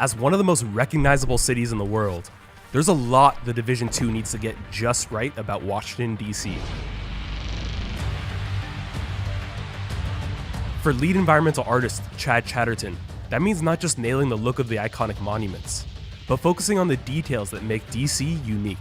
As one of the most recognizable cities in the world, there's a lot the Division 2 needs to get just right about Washington, D.C. For lead environmental artist Chad Chatterton, that means not just nailing the look of the iconic monuments, but focusing on the details that make D.C. unique.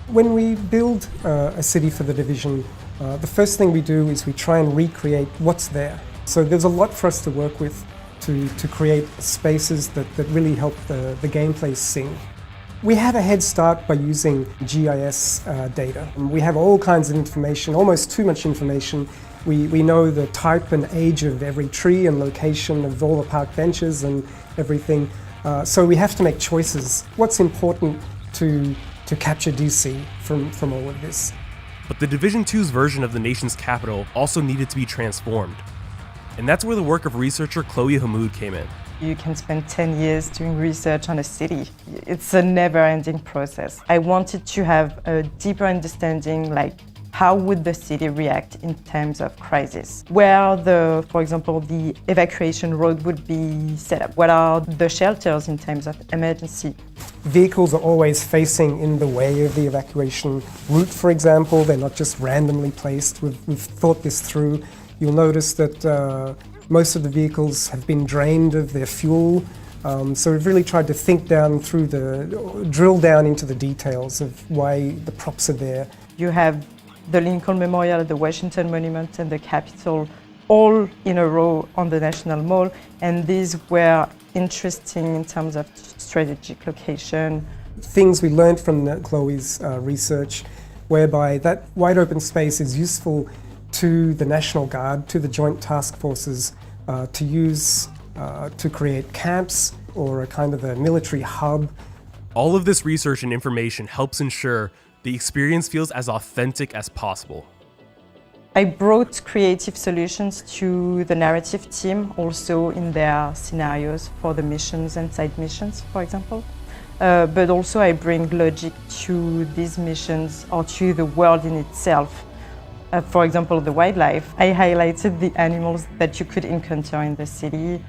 When we build a city for the Division, the first thing we do is we try and recreate what's there. So there's a lot for us to work with to create spaces that really help the gameplay sing. We have a head start by using GIS data. We have all kinds of information, almost too much information. We know the type and age of every tree and location of all the park benches and everything. So we have to make choices. What's important to capture DC from all of this? But the Division 2's version of the nation's capital also needed to be transformed. And that's where the work of researcher Cloe Hammoud came in. You can spend 10 years doing research on a city. It's a never-ending process. I wanted to have a deeper understanding, like how would the city react in times of crisis? Where for example, the evacuation road would be set up? What are the shelters in times of emergency? Vehicles are always facing in the way of the evacuation route, for example. They're not just randomly placed. We've thought this through. You'll notice that most of the vehicles have been drained of their fuel. So we've really tried to think drill down into the details of why the props are there. You have the Lincoln Memorial, the Washington Monument, and the Capitol all in a row on the National Mall. And these were interesting in terms of strategic location. Things we learned from Chloe's research, whereby that wide open space is useful to the National Guard, to the Joint Task Forces, to use to create camps or a kind of a military hub. All of this research and information helps ensure the experience feels as authentic as possible. I brought creative solutions to the narrative team, also in their scenarios for the missions and side missions, for example. But also I bring logic to these missions or to the world in itself. For example, the wildlife. I highlighted the animals that you could encounter in the city.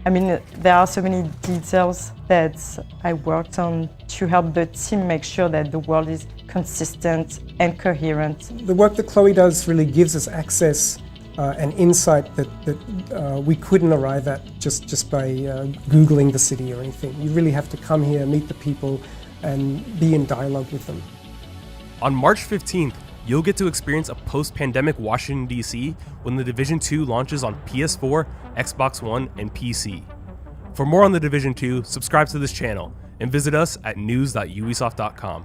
I mean, there are so many details that I worked on to help the team make sure that the world is consistent and coherent. The work that Cloe does really gives us access and insight that we couldn't arrive at just by Googling the city or anything. You really have to come here, meet the people, and be in dialogue with them. On March 15th, you'll get to experience a post-pandemic Washington, D.C. when the Division 2 launches on PS4, Xbox One, and PC. For more on the Division 2, subscribe to this channel and visit us at news.ubisoft.com.